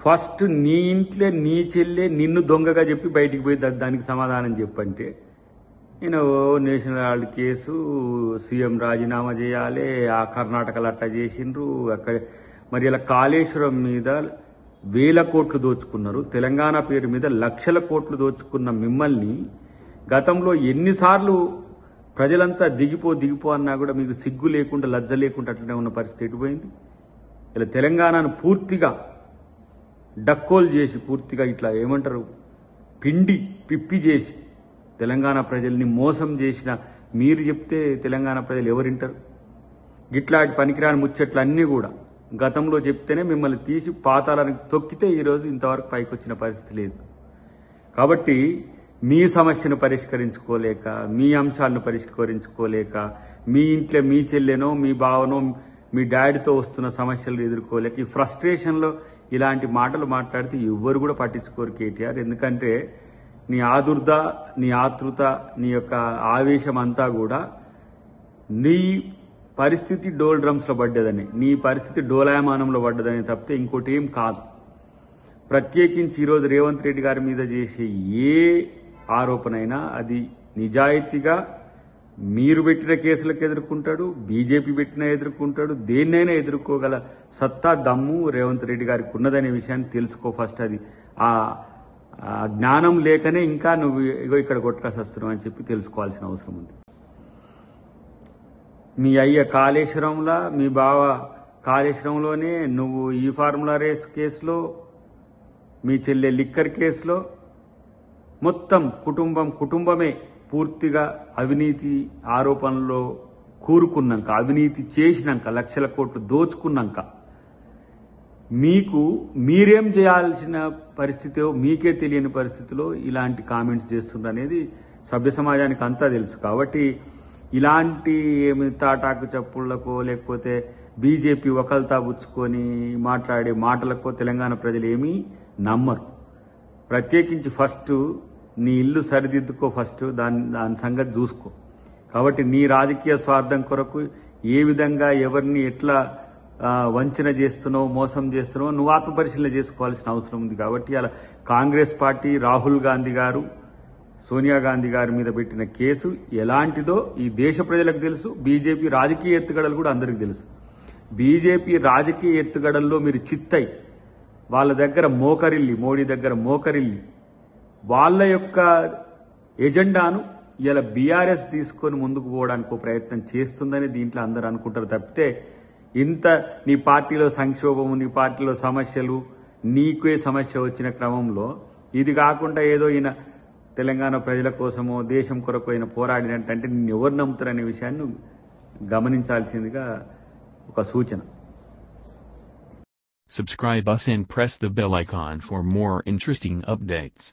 First నీ ఇంట్లో నీ చెల్లె నిన్ను దొంగగా చెప్పి బయటికి పోయి దానికి సమాధానం చెప్పంటే నేను నేషనల్ హాల్డ్ కేసు, సీఎం రాజీనామా చేయాలి, ఆ కర్ణాటకలో అట్లా చేసిండ్రు, అక్కడ మరి ఇలా కాళేశ్వరం మీద వేల కోట్లు దోచుకున్నారు, తెలంగాణ పేరు మీద లక్షల కోట్లు దోచుకున్న మిమ్మల్ని గతంలో ఎన్నిసార్లు ప్రజలంతా దిగిపో అన్నా కూడా మీకు సిగ్గు లేకుండా లజ్జ లేకుండా అట్లనే ఉన్న పరిస్థితి ఎటుపోయింది. ఇలా తెలంగాణను పూర్తిగా డక్కోలు చేసి, పూర్తిగా ఇట్లా ఏమంటారు పిప్పి చేసి తెలంగాణ ప్రజల్ని మోసం చేసిన మీరు చెప్తే తెలంగాణ ప్రజలు ఎవరింటారు? గిట్లాంటి పనికిరాని ముచ్చట్లు అన్నీ కూడా గతంలో చెప్తేనే మిమ్మల్ని తీసి పాతాళానికి తొక్కితే ఈరోజు ఇంతవరకు పైకి వచ్చిన పరిస్థితి లేదు. కాబట్టి మీ సమస్యను పరిష్కరించుకోలేక, మీ అంశాలను పరిష్కరించుకోలేక, మీ ఇంట్లో మీ చెల్లెనో మీ బావనో మీ డాడీతో వస్తున్న సమస్యలు ఎదుర్కోలేక ఈ ఫ్రస్ట్రేషన్లో ఇలాంటి మాటలు మాట్లాడితే ఎవ్వరు కూడా పట్టించుకోరు కేటీఆర్. ఎందుకంటే నీ ఆదుర్ద, నీ ఆతృత, నీ యొక్క ఆవేశం అంతా కూడా నీ పరిస్థితి డోల్ డ్రమ్స్లో పడ్డదని, నీ పరిస్థితి డోలాయమానంలో పడ్డదని తప్పితే ఇంకోటి ఏం కాదు. ప్రత్యేకించి ఈరోజు రేవంత్ రెడ్డి గారి మీద చేసే ఏ ఆరోపణ అయినా అది నిజాయితీగా మీరు పెట్టిన కేసులకు ఎదుర్కొంటాడు, బీజేపీ పెట్టినా ఎదుర్కొంటాడు, దేన్నైనా ఎదుర్కోగల సత్తా దమ్ము రేవంత్ రెడ్డి గారికి ఉన్నదనే విషయాన్ని తెలుసుకో ఫస్ట్. అది ఆ జ్ఞానం లేకనే ఇంకా నువ్వు ఇక్కడ కొట్టుకాసస్తున్నావు అని చెప్పి తెలుసుకోవాల్సిన అవసరం ఉంది. మీ అయ్య కాళేశ్వరంలా, మీ బావ కాళేశ్వరంలోనే, నువ్వు ఈ ఫార్ములా రేస్ కేసులో, మీ చెల్లె లిక్కర్ కేసులో మొత్తం కుటుంబమే పూర్తిగా అవినీతి ఆరోపణలో కూరుకున్నాక, అవినీతి చేసినాక, లక్షల కోట్లు దోచుకున్నాక మీరేం చేయాల్సిన పరిస్థితి మీకే తెలియని పరిస్థితిలో ఇలాంటి కామెంట్స్ చేస్తున్నారు అనేది సభ్య సమాజానికి అంతా తెలుసు. కాబట్టి ఇలాంటి ఏమి తాటాకు చప్పుళ్లకో లేకపోతే బీజేపీ ఒకల్తా పుచ్చుకొని మాట్లాడే మాటలకో తెలంగాణ ప్రజలు ఏమీ నమ్మరు. ప్రత్యేకించి ఫస్ట్ నీ ఇల్లు సరిదిద్దుకో, ఫస్ట్ దాని సంగతి చూసుకో. కాబట్టి నీ రాజకీయ స్వార్థం కొరకు ఏ విధంగా ఎవరిని ఎట్లా వంచన చేస్తున్నావు, మోసం చేస్తున్నావు నువ్వు ఆత్మపరిశీలన చేసుకోవాల్సిన అవసరం ఉంది. కాబట్టి అలా కాంగ్రెస్ పార్టీ, రాహుల్ గాంధీ గారు, సోనియా గాంధీ గారి మీద పెట్టిన కేసు ఎలాంటిదో ఈ దేశ ప్రజలకు తెలుసు. బీజేపీ రాజకీయ ఎత్తుగడలు కూడా అందరికీ తెలుసు. బీజేపీ రాజకీయ ఎత్తుగడల్లో మీరు చిత్తయి వాళ్ళ దగ్గర మోకరిల్లి, మోడీ దగ్గర మోకరిల్లి వాళ్ళ యొక్క ఎజెండాను ఇలా బీఆర్ఎస్ తీసుకొని ముందుకు పోవడానికి ప్రయత్నం చేస్తుందని దీంట్లో అందరూ అనుకుంటారు తప్పితే ఇంత నీ పార్టీలో సంక్షోభము, నీ పార్టీలో సమస్యలు, నీకే సమస్య వచ్చిన క్రమంలో ఇది కాకుండా ఏదో ఈయన తెలంగాణ ప్రజల కోసమో దేశం కొరకు అయిన పోరాడినట్టంటే నిన్ను ఎవరు నమ్ముతారనే విషయాన్ని గమనించాల్సిందిగా ఒక సూచన. Subscribe us and press the bell icon for more interesting updates.